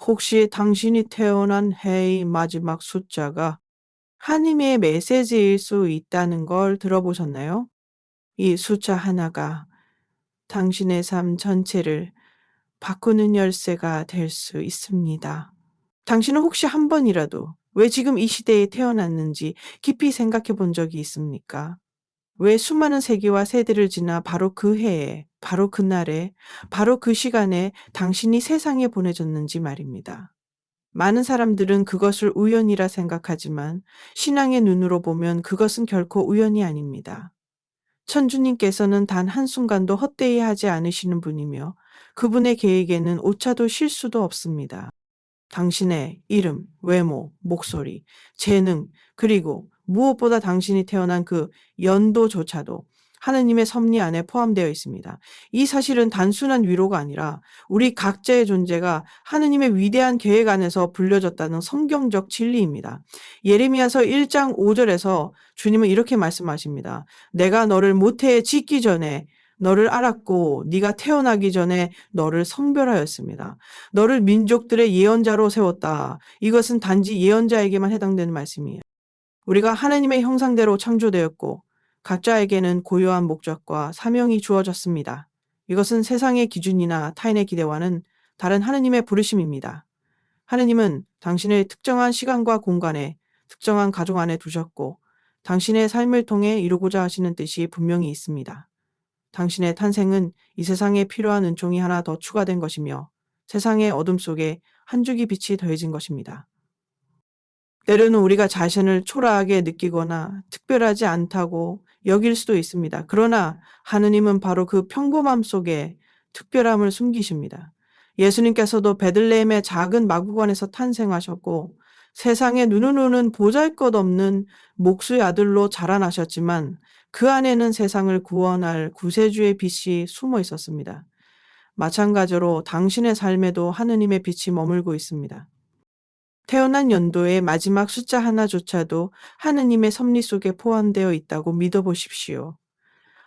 혹시 당신이 태어난 해의 마지막 숫자가 하나님의 메시지일 수 있다는 걸 들어보셨나요? 이 숫자 하나가 당신의 삶 전체를 바꾸는 열쇠가 될 수 있습니다. 당신은 혹시 한 번이라도 왜 지금 이 시대에 태어났는지 깊이 생각해 본 적이 있습니까? 왜 수많은 세기와 세대를 지나 바로 그 해에, 바로 그날에, 바로 그 시간에 당신이 세상에 보내졌는지 말입니다. 많은 사람들은 그것을 우연이라 생각하지만 신앙의 눈으로 보면 그것은 결코 우연이 아닙니다. 천주님께서는 단 한순간도 헛되이 하지 않으시는 분이며 그분의 계획에는 오차도 실수도 없습니다. 당신의 이름, 외모, 목소리, 재능, 그리고 무엇보다 당신이 태어난 그 연도조차도 하느님의 섭리 안에 포함되어 있습니다. 이 사실은 단순한 위로가 아니라 우리 각자의 존재가 하느님의 위대한 계획 안에서 불려졌다는 성경적 진리입니다. 예레미야서 1장 5절에서 주님은 이렇게 말씀하십니다. 내가 너를 모태에 짓기 전에 너를 알았고 네가 태어나기 전에 너를 성별하였습니다. 너를 민족들의 예언자로 세웠다. 이것은 단지 예언자에게만 해당되는 말씀이에요. 우리가 하나님의 형상대로 창조되었고 각자에게는 고유한 목적과 사명이 주어졌습니다. 이것은 세상의 기준이나 타인의 기대와는 다른 하나님의 부르심입니다. 하나님은 당신을 특정한 시간과 공간에 특정한 가족 안에 두셨고 당신의 삶을 통해 이루고자 하시는 뜻이 분명히 있습니다. 당신의 탄생은 이 세상에 필요한 은총이 하나 더 추가된 것이며 세상의 어둠 속에 한 줄기 빛이 더해진 것입니다. 때로는 우리가 자신을 초라하게 느끼거나 특별하지 않다고 여길 수도 있습니다. 그러나 하느님은 바로 그 평범함 속에 특별함을 숨기십니다. 예수님께서도 베들레헴의 작은 마구간에서 탄생하셨고 세상에 눈은 오는 보잘것없는 목수의 아들로 자라나셨지만 그 안에는 세상을 구원할 구세주의 빛이 숨어 있었습니다. 마찬가지로 당신의 삶에도 하느님의 빛이 머물고 있습니다. 태어난 연도의 마지막 숫자 하나조차도 하느님의 섭리 속에 포함되어 있다고 믿어보십시오.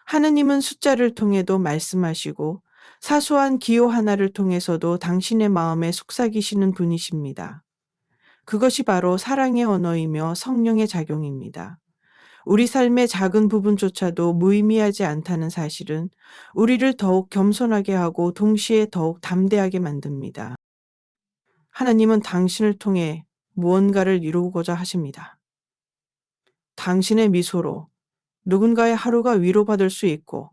하느님은 숫자를 통해도 말씀하시고 사소한 기호 하나를 통해서도 당신의 마음에 속삭이시는 분이십니다. 그것이 바로 사랑의 언어이며 성령의 작용입니다. 우리 삶의 작은 부분조차도 무의미하지 않다는 사실은 우리를 더욱 겸손하게 하고 동시에 더욱 담대하게 만듭니다. 하나님은 당신을 통해 무언가를 이루고자 하십니다. 당신의 미소로 누군가의 하루가 위로받을 수 있고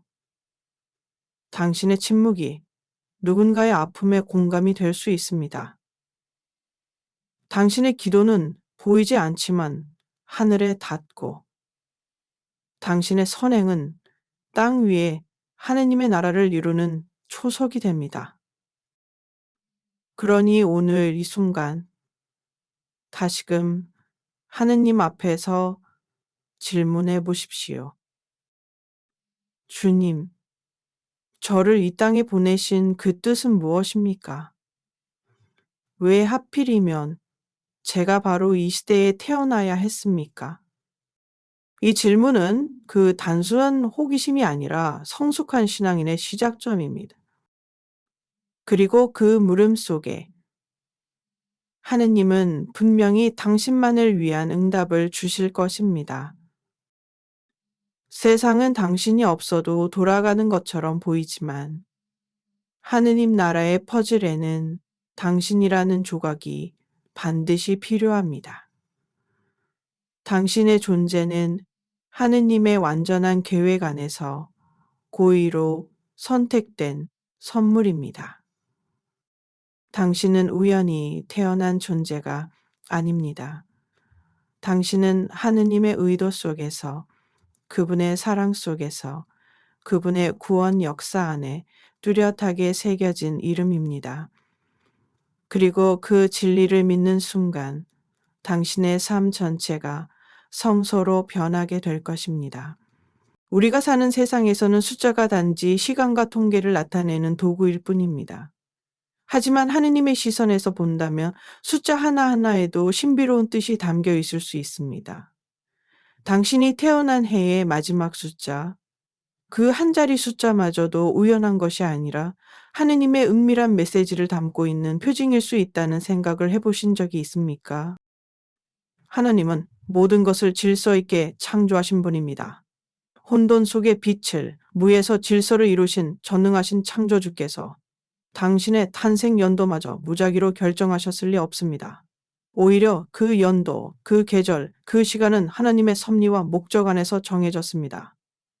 당신의 침묵이 누군가의 아픔에 공감이 될 수 있습니다. 당신의 기도는 보이지 않지만 하늘에 닿고 당신의 선행은 땅 위에 하느님의 나라를 이루는 초석이 됩니다. 그러니 오늘 이 순간 다시금 하느님 앞에서 질문해 보십시오. 주님, 저를 이 땅에 보내신 그 뜻은 무엇입니까? 왜 하필이면 제가 바로 이 시대에 태어나야 했습니까? 이 질문은 그 단순한 호기심이 아니라 성숙한 신앙인의 시작점입니다. 그리고 그 물음 속에 하느님은 분명히 당신만을 위한 응답을 주실 것입니다. 세상은 당신이 없어도 돌아가는 것처럼 보이지만 하느님 나라의 퍼즐에는 당신이라는 조각이 반드시 필요합니다. 당신의 존재는 하느님의 완전한 계획 안에서 고의로 선택된 선물입니다. 당신은 우연히 태어난 존재가 아닙니다. 당신은 하느님의 의도 속에서 그분의 사랑 속에서 그분의 구원 역사 안에 뚜렷하게 새겨진 이름입니다. 그리고 그 진리를 믿는 순간 당신의 삶 전체가 성소로 변하게 될 것입니다. 우리가 사는 세상에서는 숫자가 단지 시간과 통계를 나타내는 도구일 뿐입니다. 하지만 하느님의 시선에서 본다면 숫자 하나하나에도 신비로운 뜻이 담겨 있을 수 있습니다. 당신이 태어난 해의 마지막 숫자, 그 한 자리 숫자마저도 우연한 것이 아니라 하느님의 은밀한 메시지를 담고 있는 표징일 수 있다는 생각을 해보신 적이 있습니까? 하나님은 모든 것을 질서 있게 창조하신 분입니다. 혼돈 속의 빛을, 무에서 질서를 이루신 전능하신 창조주께서 당신의 탄생 연도마저 무작위로 결정하셨을 리 없습니다. 오히려 그 연도, 그 계절, 그 시간은 하나님의 섭리와 목적 안에서 정해졌습니다.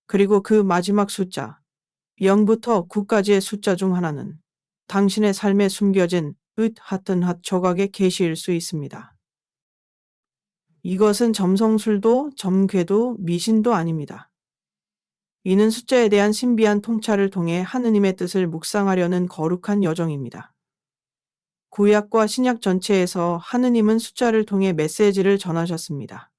그리고 그 마지막 숫자, 0부터 9까지의 숫자 중 하나는 당신의 삶에 숨겨진 하튼 핫 조각의 계시일 수 있습니다. 이것은 점성술도 점괘도 미신도 아닙니다. 이는 숫자에 대한 신비한 통찰을 통해 하느님의 뜻을 묵상하려는 거룩한 여정입니다. 구약과 신약 전체에서 하느님은 숫자를 통해 메시지를 전하셨습니다.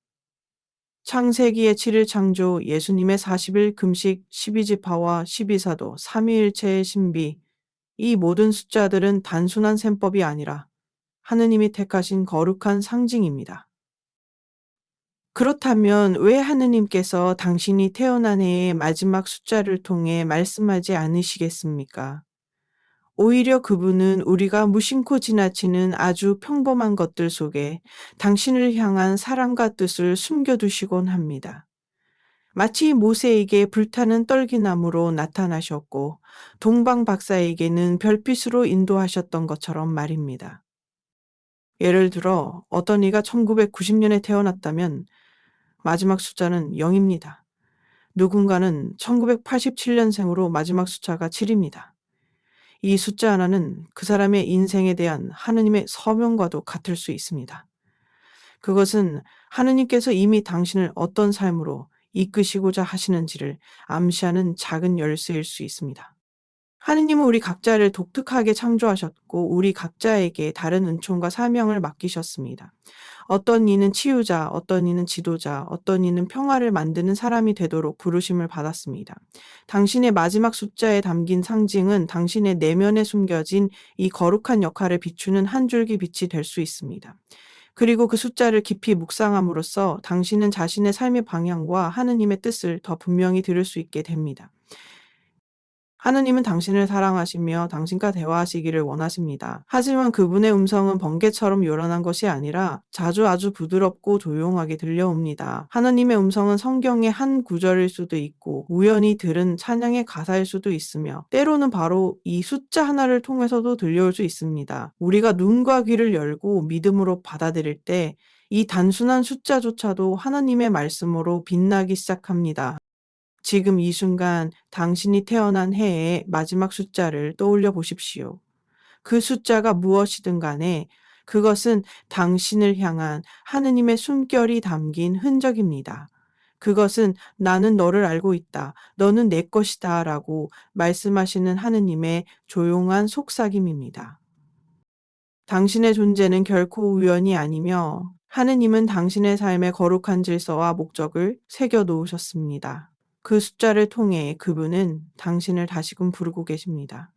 창세기의 7일 창조, 예수님의 40일 금식, 12지파와 12사도, 삼위일체의 신비, 이 모든 숫자들은 단순한 셈법이 아니라 하느님이 택하신 거룩한 상징입니다. 그렇다면 왜 하느님께서 당신이 태어난 해의 마지막 숫자를 통해 말씀하지 않으시겠습니까? 오히려 그분은 우리가 무심코 지나치는 아주 평범한 것들 속에 당신을 향한 사랑과 뜻을 숨겨두시곤 합니다. 마치 모세에게 불타는 떨기나무로 나타나셨고 동방 박사에게는 별빛으로 인도하셨던 것처럼 말입니다. 예를 들어 어떤 이가 1990년에 태어났다면 마지막 숫자는 0입니다. 누군가는 1987년생으로 마지막 숫자가 7입니다. 이 숫자 하나는 그 사람의 인생에 대한 하느님의 서명과도 같을 수 있습니다. 그것은 하느님께서 이미 당신을 어떤 삶으로 이끄시고자 하시는지를 암시하는 작은 열쇠일 수 있습니다. 하느님은 우리 각자를 독특하게 창조하셨고 우리 각자에게 다른 은총과 사명을 맡기셨습니다. 어떤 이는 치유자, 어떤 이는 지도자, 어떤 이는 평화를 만드는 사람이 되도록 부르심을 받았습니다. 당신의 마지막 숫자에 담긴 상징은 당신의 내면에 숨겨진 이 거룩한 역할을 비추는 한 줄기 빛이 될 수 있습니다. 그리고 그 숫자를 깊이 묵상함으로써 당신은 자신의 삶의 방향과 하느님의 뜻을 더 분명히 들을 수 있게 됩니다. 하느님은 당신을 사랑하시며 당신과 대화하시기를 원하십니다. 하지만 그분의 음성은 번개처럼 요란한 것이 아니라 자주 아주 부드럽고 조용하게 들려옵니다. 하느님의 음성은 성경의 한 구절일 수도 있고 우연히 들은 찬양의 가사일 수도 있으며 때로는 바로 이 숫자 하나를 통해서도 들려올 수 있습니다. 우리가 눈과 귀를 열고 믿음으로 받아들일 때 이 단순한 숫자조차도 하나님의 말씀으로 빛나기 시작합니다. 지금 이 순간 당신이 태어난 해의 마지막 숫자를 떠올려 보십시오. 그 숫자가 무엇이든 간에 그것은 당신을 향한 하느님의 숨결이 담긴 흔적입니다. 그것은 나는 너를 알고 있다. 너는 내 것이다. 라고 말씀하시는 하느님의 조용한 속삭임입니다. 당신의 존재는 결코 우연이 아니며 하느님은 당신의 삶의 거룩한 질서와 목적을 새겨 놓으셨습니다. 그 숫자를 통해 그분은 당신을 다시금 부르고 계십니다.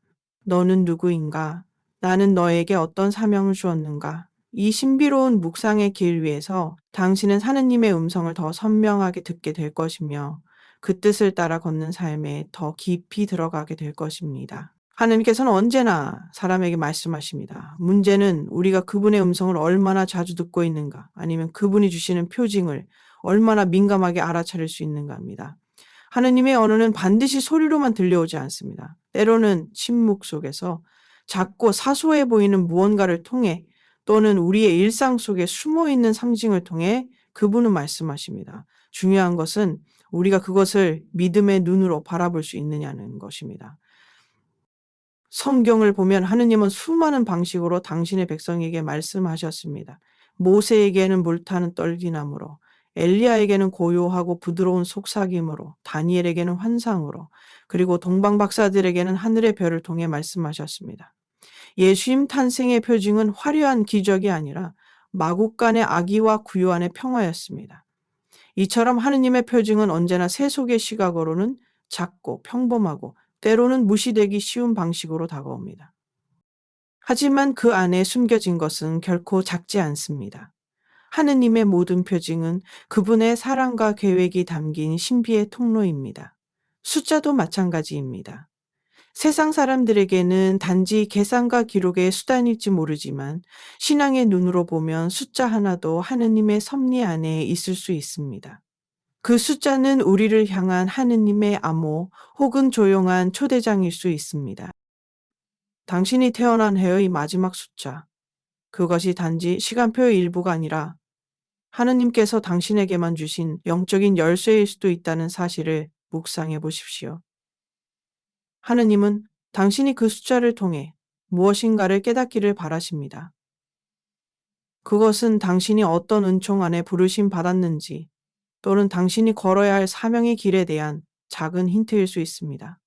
너는 누구인가? 나는 너에게 어떤 사명을 주었는가? 이 신비로운 묵상의 길 위에서 당신은 하느님의 음성을 더 선명하게 듣게 될 것이며 그 뜻을 따라 걷는 삶에 더 깊이 들어가게 될 것입니다. 하느님께서는 언제나 사람에게 말씀하십니다. 문제는 우리가 그분의 음성을 얼마나 자주 듣고 있는가, 아니면 그분이 주시는 표징을 얼마나 민감하게 알아차릴 수 있는가입니다. 하느님의 언어는 반드시 소리로만 들려오지 않습니다. 때로는 침묵 속에서 작고 사소해 보이는 무언가를 통해 또는 우리의 일상 속에 숨어 있는 상징을 통해 그분은 말씀하십니다. 중요한 것은 우리가 그것을 믿음의 눈으로 바라볼 수 있느냐는 것입니다. 성경을 보면 하느님은 수많은 방식으로 당신의 백성에게 말씀하셨습니다. 모세에게는 물타는 떨기나무로, 엘리야에게는 고요하고 부드러운 속삭임으로, 다니엘에게는 환상으로, 그리고 동방 박사들에게는 하늘의 별을 통해 말씀하셨습니다. 예수님 탄생의 표징은 화려한 기적이 아니라 마국간의 악의와 구유한의 평화였습니다. 이처럼 하느님의 표징은 언제나 세속의 시각으로는 작고 평범하고 때로는 무시되기 쉬운 방식으로 다가옵니다. 하지만 그 안에 숨겨진 것은 결코 작지 않습니다. 하느님의 모든 표징은 그분의 사랑과 계획이 담긴 신비의 통로입니다. 숫자도 마찬가지입니다. 세상 사람들에게는 단지 계산과 기록의 수단일지 모르지만 신앙의 눈으로 보면 숫자 하나도 하느님의 섭리 안에 있을 수 있습니다. 그 숫자는 우리를 향한 하느님의 암호 혹은 조용한 초대장일 수 있습니다. 당신이 태어난 해의 마지막 숫자, 그것이 단지 시간표의 일부가 아니라 하느님께서 당신에게만 주신 영적인 열쇠일 수도 있다는 사실을 묵상해 보십시오. 하느님은 당신이 그 숫자를 통해 무엇인가를 깨닫기를 바라십니다. 그것은 당신이 어떤 은총 안에 부르심 받았는지 또는 당신이 걸어야 할 사명의 길에 대한 작은 힌트일 수 있습니다.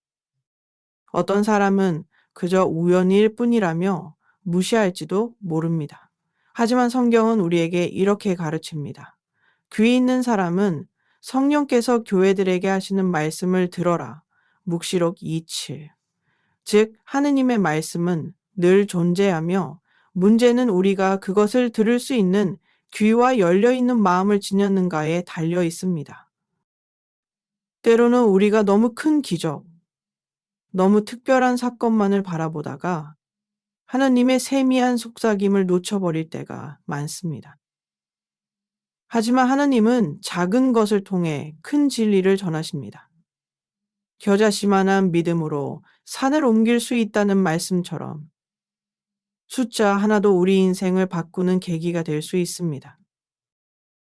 어떤 사람은 그저 우연일 뿐이라며 무시할지도 모릅니다. 하지만 성경은 우리에게 이렇게 가르칩니다. 귀 있는 사람은 성령께서 교회들에게 하시는 말씀을 들어라. 묵시록 2:7. 즉, 하느님의 말씀은 늘 존재하며 문제는 우리가 그것을 들을 수 있는 귀와 열려있는 마음을 지녔는가에 달려 있습니다. 때로는 우리가 너무 큰 기적, 너무 특별한 사건만을 바라보다가 하느님의 세미한 속삭임을 놓쳐버릴 때가 많습니다. 하지만 하느님은 작은 것을 통해 큰 진리를 전하십니다. 겨자씨만한 믿음으로 산을 옮길 수 있다는 말씀처럼 숫자 하나도 우리 인생을 바꾸는 계기가 될 수 있습니다.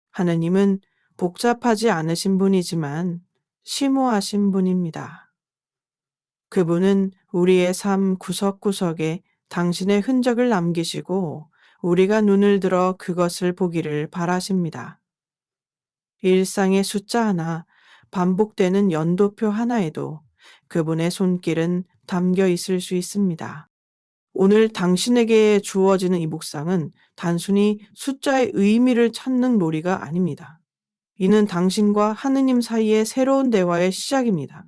하느님은 복잡하지 않으신 분이지만 심오하신 분입니다. 그분은 우리의 삶 구석구석에 당신의 흔적을 남기시고 우리가 눈을 들어 그것을 보기를 바라십니다. 일상의 숫자 하나, 반복되는 연도표 하나에도 그분의 손길은 담겨 있을 수 있습니다. 오늘 당신에게 주어지는 이 묵상은 단순히 숫자의 의미를 찾는 놀이가 아닙니다. 이는 당신과 하느님 사이의 새로운 대화의 시작입니다.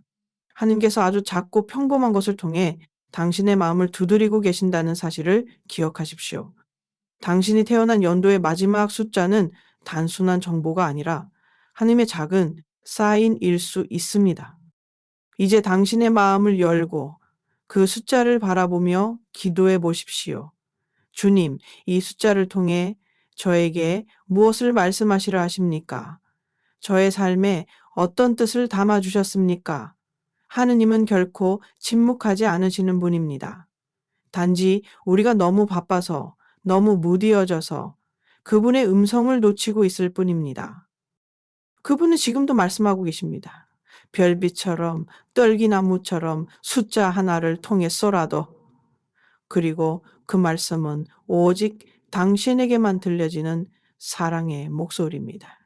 하느님께서 아주 작고 평범한 것을 통해 당신의 마음을 두드리고 계신다는 사실을 기억하십시오. 당신이 태어난 연도의 마지막 숫자는 단순한 정보가 아니라 하느님의 작은 사인일 수 있습니다. 이제 당신의 마음을 열고 그 숫자를 바라보며 기도해 보십시오. 주님, 이 숫자를 통해 저에게 무엇을 말씀하시려 하십니까? 저의 삶에 어떤 뜻을 담아 주셨습니까? 하느님은 결코 침묵하지 않으시는 분입니다. 단지 우리가 너무 바빠서, 너무 무디어져서 그분의 음성을 놓치고 있을 뿐입니다. 그분은 지금도 말씀하고 계십니다. 별빛처럼, 떨기나무처럼 숫자 하나를 통해서라도. 그리고 그 말씀은 오직 당신에게만 들려지는 사랑의 목소리입니다.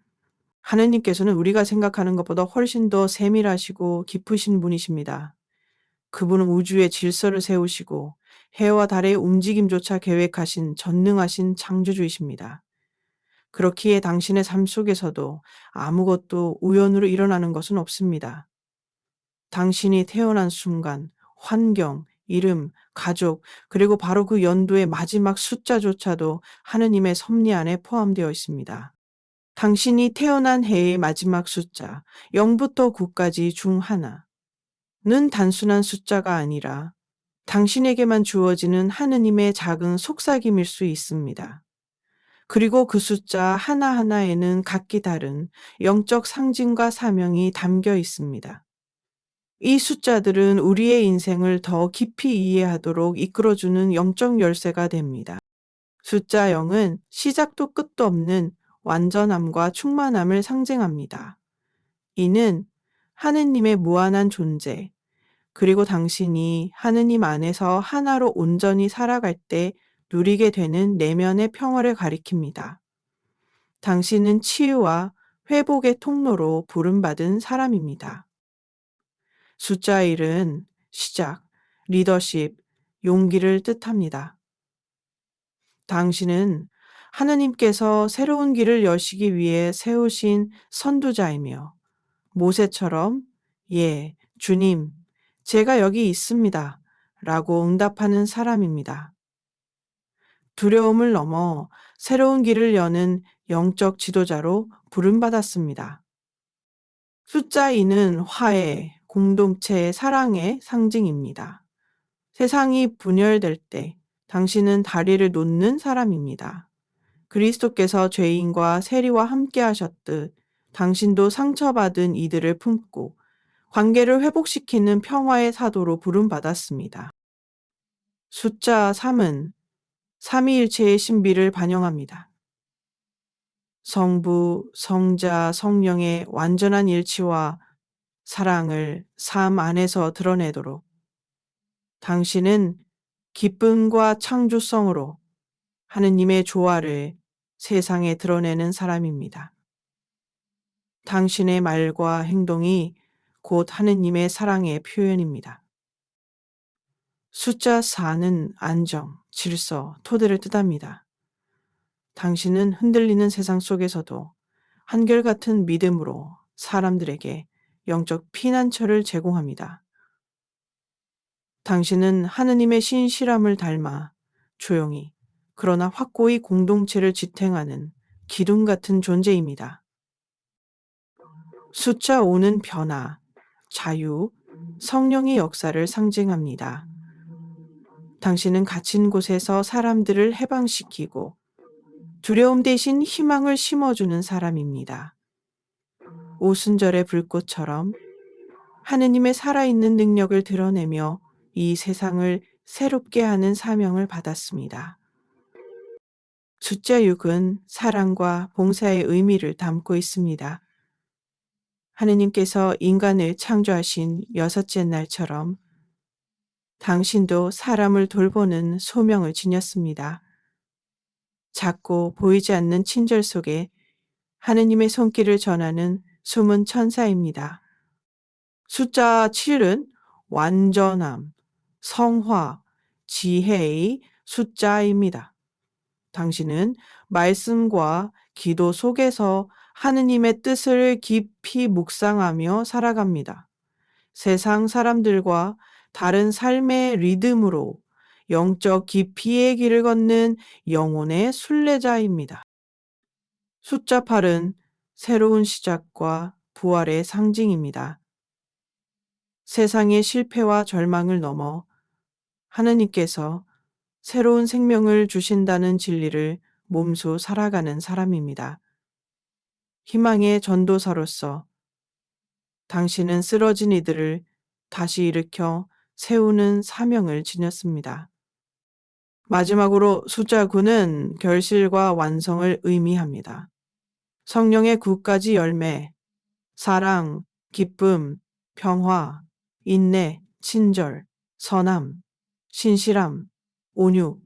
하느님께서는 우리가 생각하는 것보다 훨씬 더 세밀하시고 깊으신 분이십니다. 그분은 우주의 질서를 세우시고 해와 달의 움직임조차 계획하신 전능하신 창조주이십니다. 그렇기에 당신의 삶 속에서도 아무것도 우연으로 일어나는 것은 없습니다. 당신이 태어난 순간, 환경, 이름, 가족, 그리고 바로 그 연도의 마지막 숫자조차도 하느님의 섭리 안에 포함되어 있습니다. 당신이 태어난 해의 마지막 숫자, 0부터 9까지 중 하나는 단순한 숫자가 아니라 당신에게만 주어지는 하느님의 작은 속삭임일 수 있습니다. 그리고 그 숫자 하나하나에는 각기 다른 영적 상징과 사명이 담겨 있습니다. 이 숫자들은 우리의 인생을 더 깊이 이해하도록 이끌어주는 영적 열쇠가 됩니다. 숫자 0은 시작도 끝도 없는 완전함과 충만함을 상징합니다. 이는 하느님의 무한한 존재, 그리고 당신이 하느님 안에서 하나로 온전히 살아갈 때 누리게 되는 내면의 평화를 가리킵니다. 당신은 치유와 회복의 통로로 부름받은 사람입니다. 숫자 1은 시작, 리더십, 용기를 뜻합니다. 당신은 하느님께서 새로운 길을 여시기 위해 세우신 선두자이며 모세처럼 예, 주님, 제가 여기 있습니다. 라고 응답하는 사람입니다. 두려움을 넘어 새로운 길을 여는 영적 지도자로 부름받았습니다. 숫자 2는 화해, 공동체의 사랑의 상징입니다. 세상이 분열될 때 당신은 다리를 놓는 사람입니다. 그리스도께서 죄인과 세리와 함께 하셨듯 당신도 상처받은 이들을 품고 관계를 회복시키는 평화의 사도로 부름받았습니다. 숫자 3은 삼위일체의 신비를 반영합니다. 성부, 성자, 성령의 완전한 일치와 사랑을 삶 안에서 드러내도록 당신은 기쁨과 창조성으로 하느님의 조화를 세상에 드러내는 사람입니다. 당신의 말과 행동이 곧 하느님의 사랑의 표현입니다. 숫자 4는 안정, 질서, 토대를 뜻합니다. 당신은 흔들리는 세상 속에서도 한결같은 믿음으로 사람들에게 영적 피난처를 제공합니다. 당신은 하느님의 신실함을 닮아 조용히 그러나 확고히 공동체를 지탱하는 기둥 같은 존재입니다. 숫자 5는 변화, 자유, 성령의 역사를 상징합니다. 당신은 갇힌 곳에서 사람들을 해방시키고 두려움 대신 희망을 심어주는 사람입니다. 오순절의 불꽃처럼 하느님의 살아있는 능력을 드러내며 이 세상을 새롭게 하는 사명을 받았습니다. 숫자 6은 사랑과 봉사의 의미를 담고 있습니다. 하느님께서 인간을 창조하신 여섯째 날처럼 당신도 사람을 돌보는 소명을 지녔습니다. 작고 보이지 않는 친절 속에 하느님의 손길을 전하는 숨은 천사입니다. 숫자 7은 완전함, 성화, 지혜의 숫자입니다. 당신은 말씀과 기도 속에서 하느님의 뜻을 깊이 묵상하며 살아갑니다. 세상 사람들과 다른 삶의 리듬으로 영적 깊이의 길을 걷는 영혼의 순례자입니다. 숫자 8은 새로운 시작과 부활의 상징입니다. 세상의 실패와 절망을 넘어 하느님께서 새로운 생명을 주신다는 진리를 몸소 살아가는 사람입니다. 희망의 전도사로서 당신은 쓰러진 이들을 다시 일으켜 세우는 사명을 지녔습니다. 마지막으로 숫자 9는 결실과 완성을 의미합니다. 성령의 9가지 열매, 사랑, 기쁨, 평화, 인내, 친절, 선함, 신실함, 온유,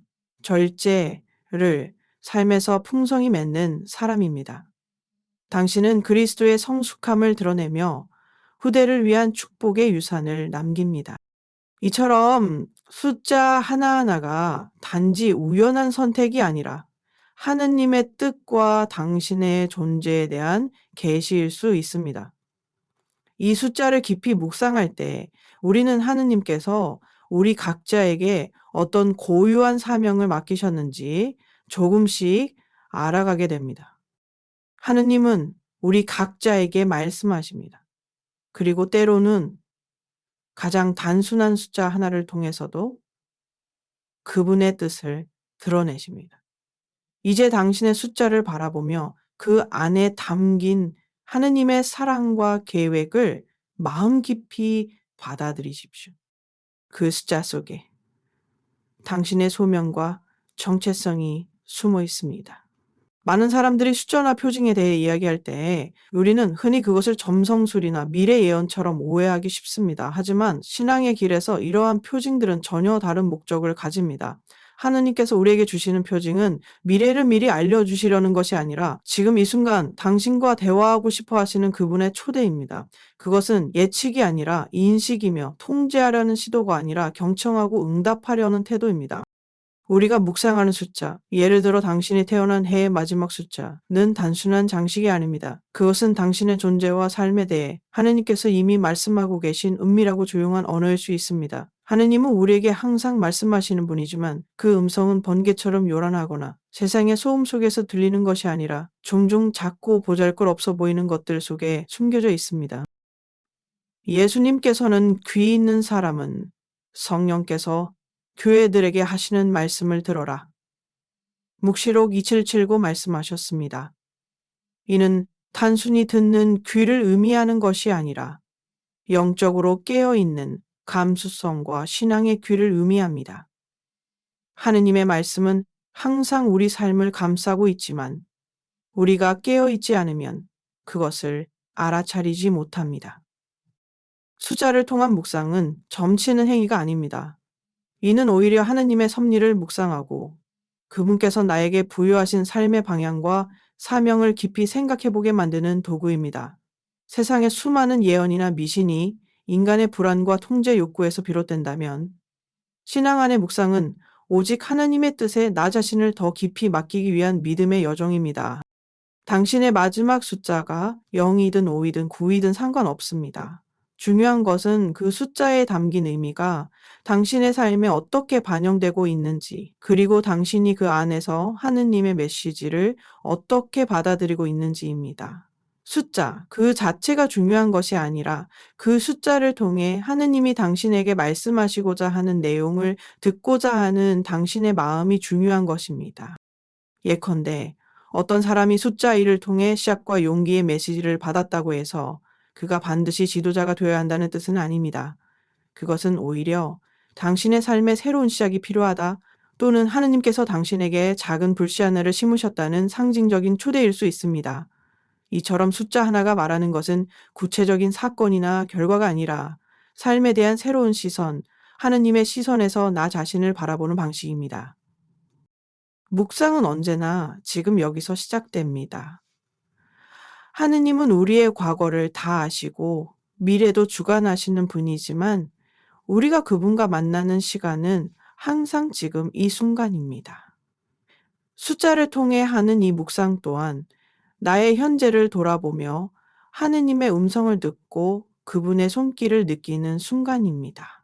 절제를 삶에서 풍성히 맺는 사람입니다. 당신은 그리스도의 성숙함을 드러내며 후대를 위한 축복의 유산을 남깁니다. 이처럼 숫자 하나하나가 단지 우연한 선택이 아니라 하느님의 뜻과 당신의 존재에 대한 계시일 수 있습니다. 이 숫자를 깊이 묵상할 때 우리는 하느님께서 우리 각자에게 어떤 고유한 사명을 맡기셨는지 조금씩 알아가게 됩니다. 하느님은 우리 각자에게 말씀하십니다. 그리고 때로는 가장 단순한 숫자 하나를 통해서도 그분의 뜻을 드러내십니다. 이제 당신의 숫자를 바라보며 그 안에 담긴 하느님의 사랑과 계획을 마음 깊이 받아들이십시오. 그 숫자 속에 당신의 소명과 정체성이 숨어 있습니다. 많은 사람들이 숫자나 표징에 대해 이야기할 때 우리는 흔히 그것을 점성술이나 미래 예언처럼 오해하기 쉽습니다. 하지만 신앙의 길에서 이러한 표징들은 전혀 다른 목적을 가집니다. 하느님께서 우리에게 주시는 표징은 미래를 미리 알려주시려는 것이 아니라 지금 이 순간 당신과 대화하고 싶어 하시는 그분의 초대입니다. 그것은 예측이 아니라 인식이며 통제하려는 시도가 아니라 경청하고 응답하려는 태도입니다. 우리가 묵상하는 숫자, 예를 들어 당신이 태어난 해의 마지막 숫자는 단순한 장식이 아닙니다. 그것은 당신의 존재와 삶에 대해 하느님께서 이미 말씀하고 계신 은밀하고 조용한 언어일 수 있습니다. 하느님은 우리에게 항상 말씀하시는 분이지만 그 음성은 번개처럼 요란하거나 세상의 소음 속에서 들리는 것이 아니라 종종 작고 보잘것없어 보이는 것들 속에 숨겨져 있습니다. 예수님께서는 귀 있는 사람은 성령께서 교회들에게 하시는 말씀을 들어라. 묵시록 2779 말씀하셨습니다. 이는 단순히 듣는 귀를 의미하는 것이 아니라 영적으로 깨어있는 감수성과 신앙의 귀를 의미합니다. 하느님의 말씀은 항상 우리 삶을 감싸고 있지만 우리가 깨어있지 않으면 그것을 알아차리지 못합니다. 숫자를 통한 묵상은 점치는 행위가 아닙니다. 이는 오히려 하느님의 섭리를 묵상하고 그분께서 나에게 부여하신 삶의 방향과 사명을 깊이 생각해보게 만드는 도구입니다. 세상의 수많은 예언이나 미신이 인간의 불안과 통제 욕구에서 비롯된다면 신앙 안의 묵상은 오직 하나님의 뜻에 나 자신을 더 깊이 맡기기 위한 믿음의 여정입니다. 당신의 마지막 숫자가 0이든 5이든 9이든 상관없습니다. 중요한 것은 그 숫자에 담긴 의미가 당신의 삶에 어떻게 반영되고 있는지, 그리고 당신이 그 안에서 하느님의 메시지를 어떻게 받아들이고 있는지입니다. 숫자, 그 자체가 중요한 것이 아니라 그 숫자를 통해 하느님이 당신에게 말씀하시고자 하는 내용을 듣고자 하는 당신의 마음이 중요한 것입니다. 예컨대 어떤 사람이 숫자 1을 통해 시작과 용기의 메시지를 받았다고 해서 그가 반드시 지도자가 되어야 한다는 뜻은 아닙니다. 그것은 오히려 당신의 삶에 새로운 시작이 필요하다 또는 하느님께서 당신에게 작은 불씨 하나를 심으셨다는 상징적인 초대일 수 있습니다. 이처럼 숫자 하나가 말하는 것은 구체적인 사건이나 결과가 아니라 삶에 대한 새로운 시선, 하느님의 시선에서 나 자신을 바라보는 방식입니다. 묵상은 언제나 지금 여기서 시작됩니다. 하느님은 우리의 과거를 다 아시고 미래도 주관하시는 분이지만 우리가 그분과 만나는 시간은 항상 지금 이 순간입니다. 숫자를 통해 하는 이 묵상 또한 나의 현재를 돌아보며 하느님의 음성을 듣고 그분의 손길을 느끼는 순간입니다.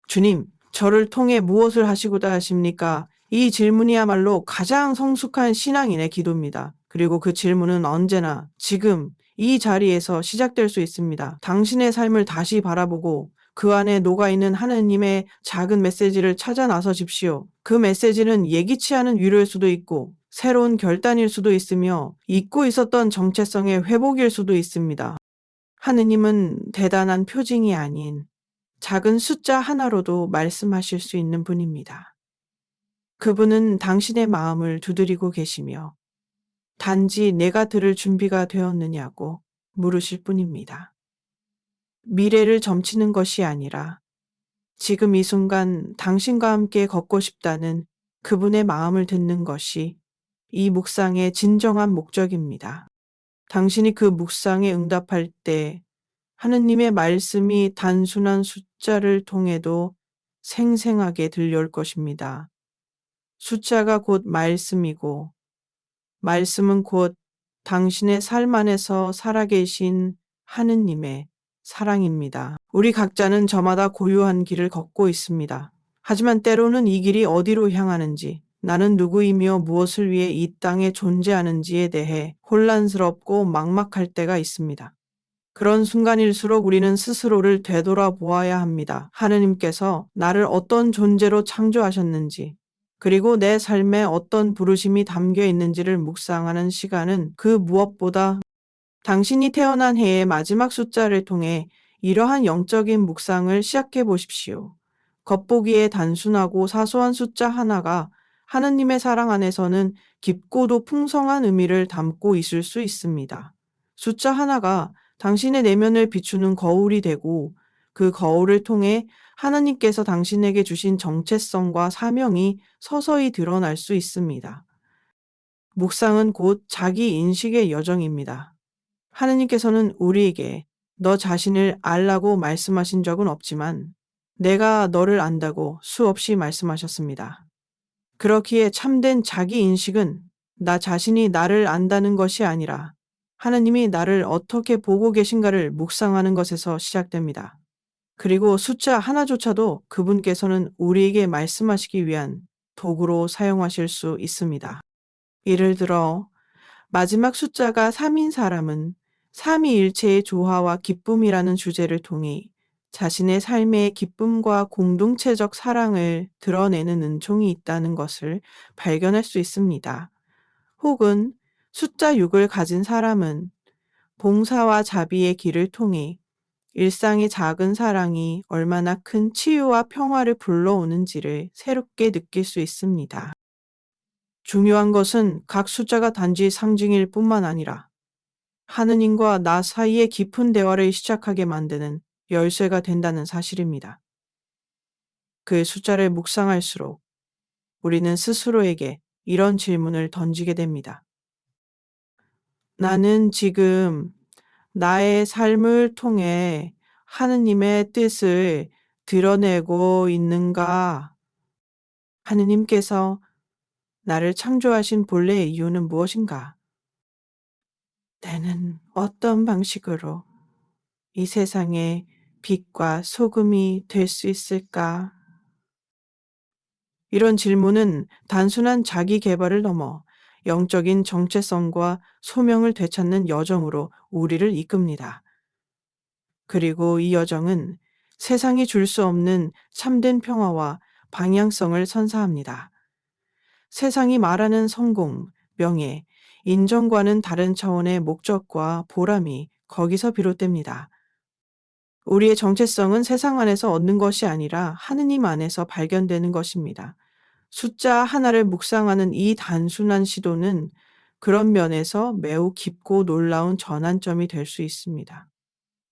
주님, 저를 통해 무엇을 하시고자 하십니까? 이 질문이야말로 가장 성숙한 신앙인의 기도입니다. 그리고 그 질문은 언제나 지금 이 자리에서 시작될 수 있습니다. 당신의 삶을 다시 바라보고 그 안에 녹아있는 하느님의 작은 메시지를 찾아 나서십시오. 그 메시지는 예기치 않은 위로일 수도 있고 새로운 결단일 수도 있으며 잊고 있었던 정체성의 회복일 수도 있습니다. 하느님은 대단한 표징이 아닌 작은 숫자 하나로도 말씀하실 수 있는 분입니다. 그분은 당신의 마음을 두드리고 계시며 단지 내가 들을 준비가 되었느냐고 물으실 뿐입니다. 미래를 점치는 것이 아니라 지금 이 순간 당신과 함께 걷고 싶다는 그분의 마음을 듣는 것이 이 묵상의 진정한 목적입니다. 당신이 그 묵상에 응답할 때 하느님의 말씀이 단순한 숫자를 통해도 생생하게 들려올 것입니다. 숫자가 곧 말씀이고 말씀은 곧 당신의 삶 안에서 살아계신 하느님의 사랑입니다. 우리 각자는 저마다 고유한 길을 걷고 있습니다. 하지만 때로는 이 길이 어디로 향하는지, 나는 누구이며 무엇을 위해 이 땅에 존재하는지에 대해 혼란스럽고 막막할 때가 있습니다. 그런 순간일수록 우리는 스스로를 되돌아보아야 합니다. 하느님께서 나를 어떤 존재로 창조하셨는지, 그리고 내 삶에 어떤 부르심이 담겨 있는지를 묵상하는 시간은 그 무엇보다 당신이 태어난 해의 마지막 숫자를 통해 이러한 영적인 묵상을 시작해 보십시오. 겉보기에 단순하고 사소한 숫자 하나가 하느님의 사랑 안에서는 깊고도 풍성한 의미를 담고 있을 수 있습니다. 숫자 하나가 당신의 내면을 비추는 거울이 되고 그 거울을 통해 하나님께서 당신에게 주신 정체성과 사명이 서서히 드러날 수 있습니다. 묵상은 곧 자기 인식의 여정입니다. 하느님께서는 우리에게 너 자신을 알라고 말씀하신 적은 없지만 내가 너를 안다고 수없이 말씀하셨습니다. 그렇기에 참된 자기 인식은 나 자신이 나를 안다는 것이 아니라 하느님이 나를 어떻게 보고 계신가를 묵상하는 것에서 시작됩니다. 그리고 숫자 하나조차도 그분께서는 우리에게 말씀하시기 위한 도구로 사용하실 수 있습니다. 예를 들어 마지막 숫자가 3인 사람은 삼위일체의 조화와 기쁨이라는 주제를 통해 자신의 삶의 기쁨과 공동체적 사랑을 드러내는 은총이 있다는 것을 발견할 수 있습니다. 혹은 숫자 6을 가진 사람은 봉사와 자비의 길을 통해 일상의 작은 사랑이 얼마나 큰 치유와 평화를 불러오는지를 새롭게 느낄 수 있습니다. 중요한 것은 각 숫자가 단지 상징일 뿐만 아니라 하느님과 나 사이의 깊은 대화를 시작하게 만드는 열쇠가 된다는 사실입니다. 그 숫자를 묵상할수록 우리는 스스로에게 이런 질문을 던지게 됩니다. 나는 지금 나의 삶을 통해 하느님의 뜻을 드러내고 있는가? 하느님께서 나를 창조하신 본래의 이유는 무엇인가? 나는 어떤 방식으로 이 세상의 빛과 소금이 될 수 있을까? 이런 질문은 단순한 자기 개발을 넘어 영적인 정체성과 소명을 되찾는 여정으로 우리를 이끕니다. 그리고 이 여정은 세상이 줄 수 없는 참된 평화와 방향성을 선사합니다. 세상이 말하는 성공, 명예, 인정과는 다른 차원의 목적과 보람이 거기서 비롯됩니다. 우리의 정체성은 세상 안에서 얻는 것이 아니라 하느님 안에서 발견되는 것입니다. 숫자 하나를 묵상하는 이 단순한 시도는 그런 면에서 매우 깊고 놀라운 전환점이 될 수 있습니다.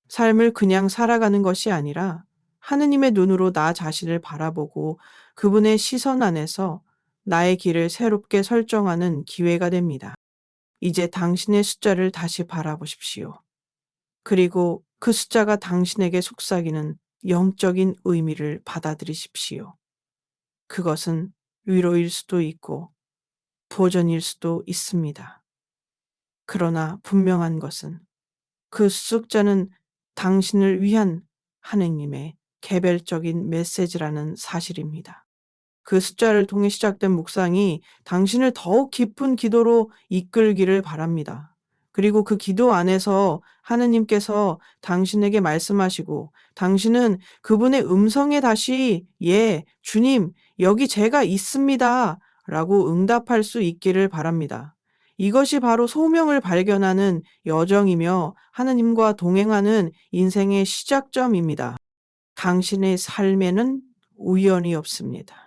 삶을 그냥 살아가는 것이 아니라 하느님의 눈으로 나 자신을 바라보고 그분의 시선 안에서 나의 길을 새롭게 설정하는 기회가 됩니다. 이제 당신의 숫자를 다시 바라보십시오. 그리고 그 숫자가 당신에게 속삭이는 영적인 의미를 받아들이십시오. 그것은 위로일 수도 있고 도전일 수도 있습니다. 그러나 분명한 것은 그 숫자는 당신을 위한 하느님의 개별적인 메시지라는 사실입니다. 그 숫자를 통해 시작된 묵상이 당신을 더욱 깊은 기도로 이끌기를 바랍니다. 그리고 그 기도 안에서 하느님께서 당신에게 말씀하시고 당신은 그분의 음성에 다시 예, 주님, 여기 제가 있습니다. 라고 응답할 수 있기를 바랍니다. 이것이 바로 소명을 발견하는 여정이며 하느님과 동행하는 인생의 시작점입니다. 당신의 삶에는 우연이 없습니다.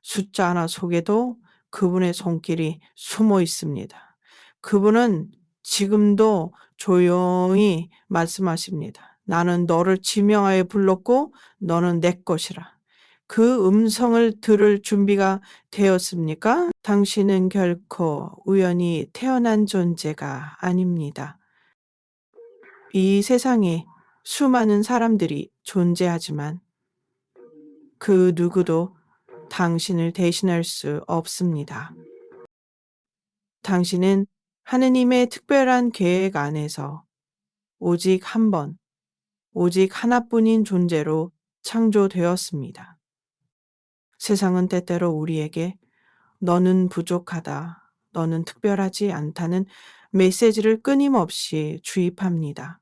숫자 하나 속에도 그분의 손길이 숨어 있습니다. 그분은 지금도 조용히 말씀하십니다. 나는 너를 지명하여 불렀고 너는 내 것이라. 그 음성을 들을 준비가 되었습니까? 당신은 결코 우연히 태어난 존재가 아닙니다. 이 세상에 수많은 사람들이 존재하지만 그 누구도 당신을 대신할 수 없습니다. 당신은 하느님의 특별한 계획 안에서 오직 한 번, 오직 하나뿐인 존재로 창조되었습니다. 세상은 때때로 우리에게 너는 부족하다, 너는 특별하지 않다는 메시지를 끊임없이 주입합니다.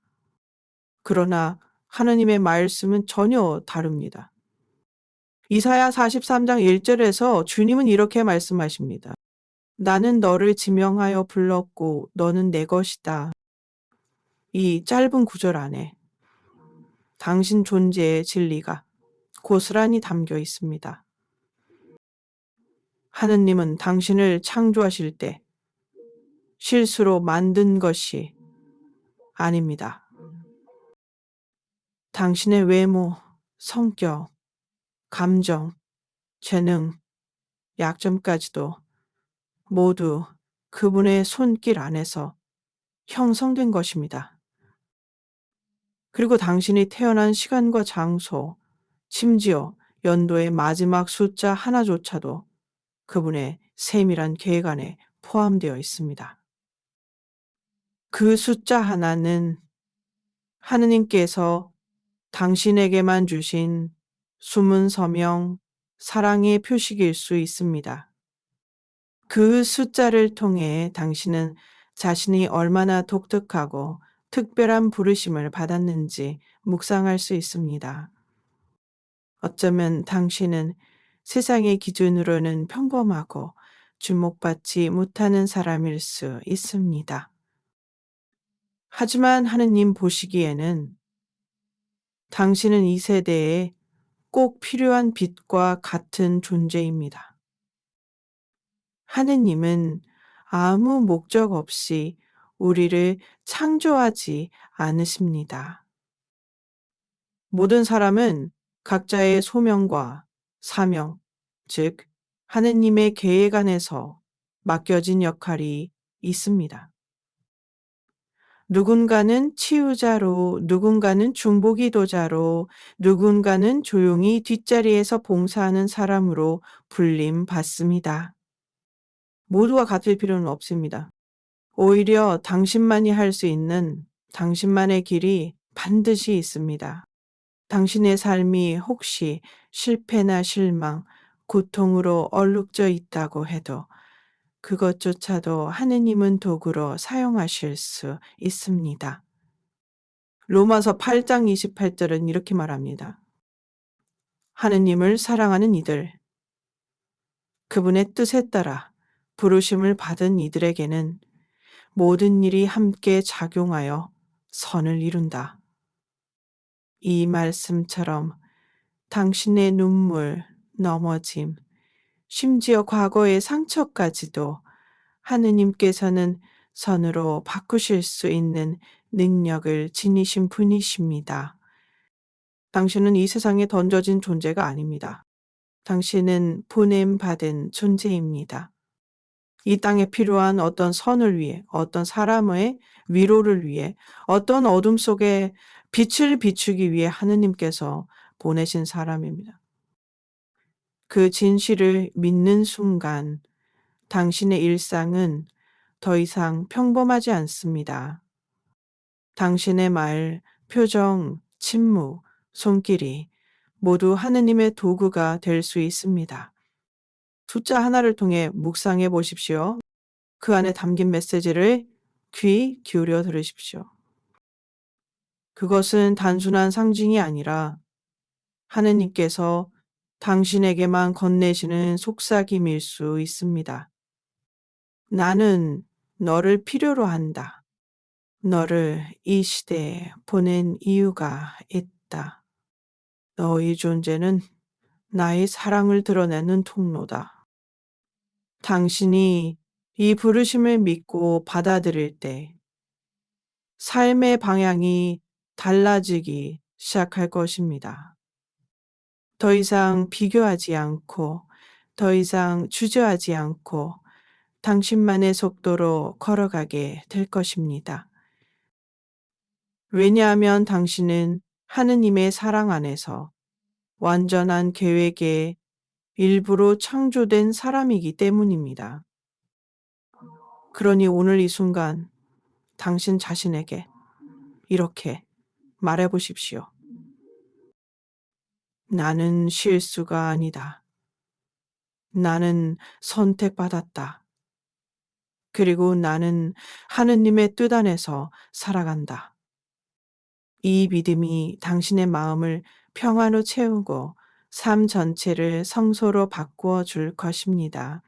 그러나 하느님의 말씀은 전혀 다릅니다. 이사야 43장 1절에서 주님은 이렇게 말씀하십니다. 나는 너를 지명하여 불렀고 너는 내 것이다. 이 짧은 구절 안에 당신 존재의 진리가 고스란히 담겨 있습니다. 하느님은 당신을 창조하실 때 실수로 만든 것이 아닙니다. 당신의 외모, 성격, 감정, 재능, 약점까지도 모두 그분의 손길 안에서 형성된 것입니다. 그리고 당신이 태어난 시간과 장소, 심지어 연도의 마지막 숫자 하나조차도 그분의 세밀한 계획 안에 포함되어 있습니다. 그 숫자 하나는 하느님께서 당신에게만 주신 숨은 서명, 사랑의 표식일 수 있습니다. 그 숫자를 통해 당신은 자신이 얼마나 독특하고 특별한 부르심을 받았는지 묵상할 수 있습니다. 어쩌면 당신은 세상의 기준으로는 평범하고 주목받지 못하는 사람일 수 있습니다. 하지만 하느님 보시기에는 당신은 이 세대에 꼭 필요한 빛과 같은 존재입니다. 하느님은 아무 목적 없이 우리를 창조하지 않으십니다. 모든 사람은 각자의 소명과 사명, 즉, 하느님의 계획 안에서 맡겨진 역할이 있습니다. 누군가는 치유자로, 누군가는 중보기도자로, 누군가는 조용히 뒷자리에서 봉사하는 사람으로 불림 받습니다. 모두가 같을 필요는 없습니다. 오히려 당신만이 할 수 있는 당신만의 길이 반드시 있습니다. 당신의 삶이 혹시 실패나 실망, 고통으로 얼룩져 있다고 해도 그것조차도 하느님은 도구로 사용하실 수 있습니다. 로마서 8장 28절은 이렇게 말합니다. 하느님을 사랑하는 이들, 그분의 뜻에 따라 부르심을 받은 이들에게는 모든 일이 함께 작용하여 선을 이룬다. 이 말씀처럼 당신의 눈물, 넘어짐, 심지어 과거의 상처까지도 하느님께서는 선으로 바꾸실 수 있는 능력을 지니신 분이십니다. 당신은 이 세상에 던져진 존재가 아닙니다. 당신은 보냄받은 존재입니다. 이 땅에 필요한 어떤 선을 위해, 어떤 사람의 위로를 위해, 어떤 어둠 속에 빛을 비추기 위해 하느님께서 보내신 사람입니다. 그 진실을 믿는 순간 당신의 일상은 더 이상 평범하지 않습니다. 당신의 말, 표정, 침묵, 손길이 모두 하느님의 도구가 될 수 있습니다. 숫자 하나를 통해 묵상해 보십시오. 그 안에 담긴 메시지를 귀 기울여 들으십시오. 그것은 단순한 상징이 아니라 하느님께서 당신에게만 건네시는 속삭임일 수 있습니다. 나는 너를 필요로 한다. 너를 이 시대에 보낸 이유가 있다. 너의 존재는 나의 사랑을 드러내는 통로다. 당신이 이 부르심을 믿고 받아들일 때 삶의 방향이 달라지기 시작할 것입니다. 더 이상 비교하지 않고, 더 이상 주저하지 않고, 당신만의 속도로 걸어가게 될 것입니다. 왜냐하면 당신은 하느님의 사랑 안에서 완전한 계획의 일부로 창조된 사람이기 때문입니다. 그러니 오늘 이 순간 당신 자신에게 이렇게 말해 보십시오. 나는 실수가 아니다. 나는 선택받았다. 그리고 나는 하느님의 뜻 안에서 살아간다. 이 믿음이 당신의 마음을 평화로 채우고 삶 전체를 성소로 바꾸어 줄 것입니다.